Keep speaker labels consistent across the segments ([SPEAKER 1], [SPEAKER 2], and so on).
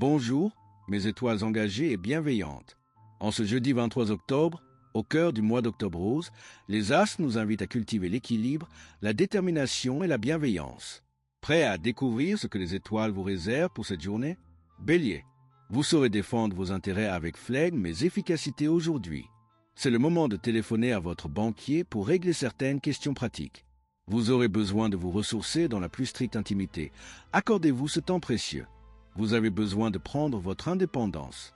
[SPEAKER 1] Bonjour, mes étoiles engagées et bienveillantes. En ce jeudi 23 octobre, au cœur du mois d'Octobre Rose, les astres nous invitent à cultiver l'équilibre, la détermination et la bienveillance. Prêt à découvrir ce que les étoiles vous réservent pour cette journée? Bélier, vous saurez défendre vos intérêts avec flegme mais efficacité aujourd'hui. C'est le moment de téléphoner à votre banquier pour régler certaines questions pratiques. Vous aurez besoin de vous ressourcer dans la plus stricte intimité. Accordez-vous ce temps précieux. Vous avez besoin de prendre votre indépendance.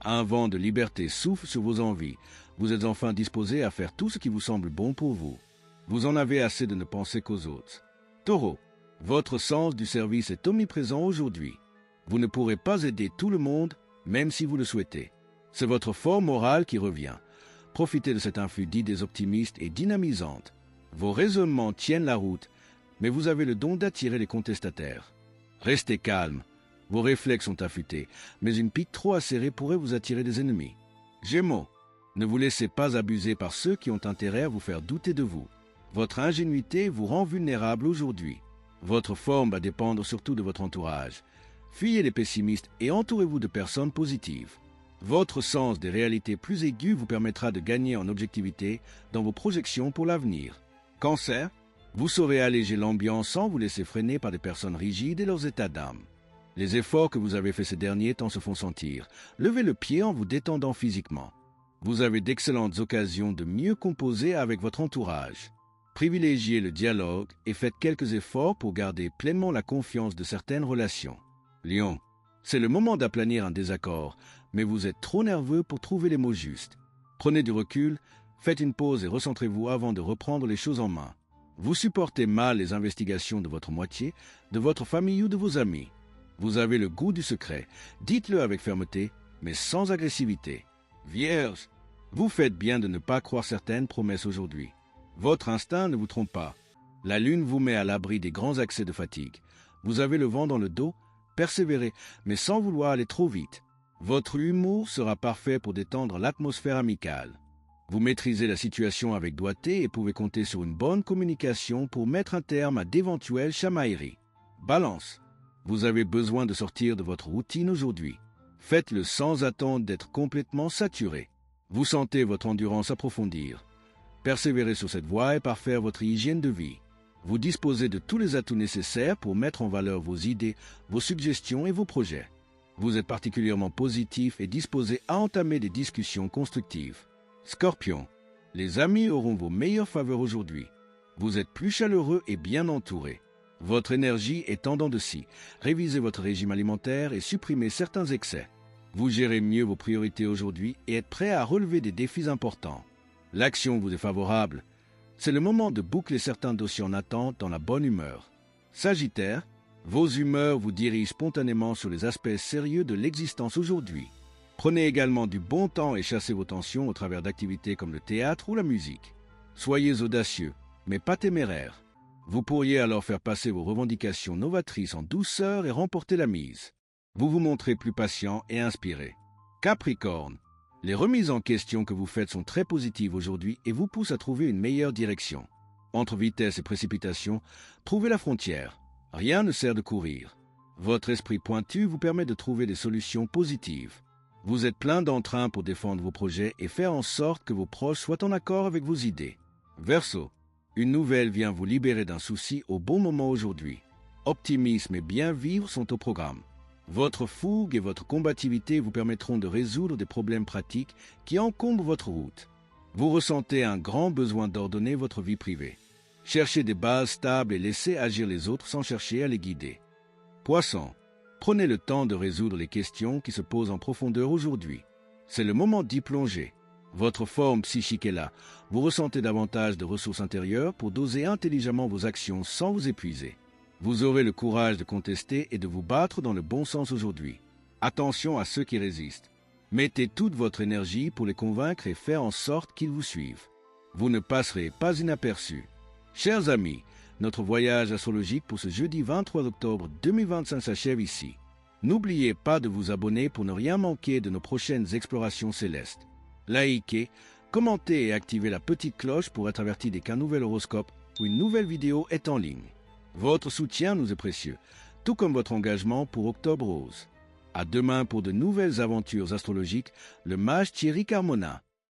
[SPEAKER 1] Un vent de liberté souffle sur vos envies. Vous êtes enfin disposé à faire tout ce qui vous semble bon pour vous. Vous en avez assez de ne penser qu'aux autres. Taureau, votre sens du service est omniprésent aujourd'hui. Vous ne pourrez pas aider tout le monde, même si vous le souhaitez. C'est votre force morale qui revient. Profitez de cet influx d'idées optimistes et dynamisantes. Vos raisonnements tiennent la route, mais vous avez le don d'attirer les contestataires. Restez calme. Vos réflexes sont affûtés, mais une pique trop acérée pourrait vous attirer des ennemis. Gémeaux, ne vous laissez pas abuser par ceux qui ont intérêt à vous faire douter de vous. Votre ingénuité vous rend vulnérable aujourd'hui. Votre forme va dépendre surtout de votre entourage. Fuyez les pessimistes et entourez-vous de personnes positives. Votre sens des réalités plus aigu vous permettra de gagner en objectivité dans vos projections pour l'avenir. Cancer, vous saurez alléger l'ambiance sans vous laisser freiner par des personnes rigides et leurs états d'âme. Les efforts que vous avez faits ces derniers temps se font sentir. Levez le pied en vous détendant physiquement. Vous avez d'excellentes occasions de mieux composer avec votre entourage. Privilégiez le dialogue et faites quelques efforts pour garder pleinement la confiance de certaines relations. Lion, c'est le moment d'aplanir un désaccord, mais vous êtes trop nerveux pour trouver les mots justes. Prenez du recul, faites une pause et recentrez-vous avant de reprendre les choses en main. Vous supportez mal les investigations de votre moitié, de votre famille ou de vos amis. Vous avez le goût du secret. Dites-le avec fermeté, mais sans agressivité. Vierge, vous faites bien de ne pas croire certaines promesses aujourd'hui. Votre instinct ne vous trompe pas. La lune vous met à l'abri des grands accès de fatigue. Vous avez le vent dans le dos. Persévérez, mais sans vouloir aller trop vite. Votre humour sera parfait pour détendre l'atmosphère amicale. Vous maîtrisez la situation avec doigté et pouvez compter sur une bonne communication pour mettre un terme à d'éventuelles chamailleries. Balance. Vous avez besoin de sortir de votre routine aujourd'hui. Faites-le sans attendre d'être complètement saturé. Vous sentez votre endurance approfondir. Persévérez sur cette voie et parfaire votre hygiène de vie. Vous disposez de tous les atouts nécessaires pour mettre en valeur vos idées, vos suggestions et vos projets. Vous êtes particulièrement positif et disposé à entamer des discussions constructives. Scorpion, les amis auront vos meilleures faveurs aujourd'hui. Vous êtes plus chaleureux et bien entouré. Votre énergie est en dents de scie. Révisez votre régime alimentaire et supprimez certains excès. Vous gérez mieux vos priorités aujourd'hui et êtes prêt à relever des défis importants. L'action vous est favorable. C'est le moment de boucler certains dossiers en attente dans la bonne humeur. Sagittaire, vos humeurs vous dirigent spontanément sur les aspects sérieux de l'existence aujourd'hui. Prenez également du bon temps et chassez vos tensions au travers d'activités comme le théâtre ou la musique. Soyez audacieux, mais pas téméraires. Vous pourriez alors faire passer vos revendications novatrices en douceur et remporter la mise. Vous vous montrez plus patient et inspiré. Capricorne, les remises en question que vous faites sont très positives aujourd'hui et vous poussent à trouver une meilleure direction. Entre vitesse et précipitation, trouvez la frontière. Rien ne sert de courir. Votre esprit pointu vous permet de trouver des solutions positives. Vous êtes plein d'entrain pour défendre vos projets et faire en sorte que vos proches soient en accord avec vos idées. Verseau, une nouvelle vient vous libérer d'un souci au bon moment aujourd'hui. Optimisme et bien vivre sont au programme. Votre fougue et votre combativité vous permettront de résoudre des problèmes pratiques qui encombrent votre route. Vous ressentez un grand besoin d'ordonner votre vie privée. Cherchez des bases stables et laissez agir les autres sans chercher à les guider. Poisson, prenez le temps de résoudre les questions qui se posent en profondeur aujourd'hui. C'est le moment d'y plonger. Votre forme psychique est là. Vous ressentez davantage de ressources intérieures pour doser intelligemment vos actions sans vous épuiser. Vous aurez le courage de contester et de vous battre dans le bon sens aujourd'hui. Attention à ceux qui résistent. Mettez toute votre énergie pour les convaincre et faire en sorte qu'ils vous suivent. Vous ne passerez pas inaperçus. Chers amis, notre voyage astrologique pour ce jeudi 23 octobre 2025 s'achève ici. N'oubliez pas de vous abonner pour ne rien manquer de nos prochaines explorations célestes. Likez, commentez et activez la petite cloche pour être averti dès qu'un nouvel horoscope ou une nouvelle vidéo est en ligne. Votre soutien nous est précieux, tout comme votre engagement pour Octobre Rose. À demain pour de nouvelles aventures astrologiques, le mage Thierry Carmona.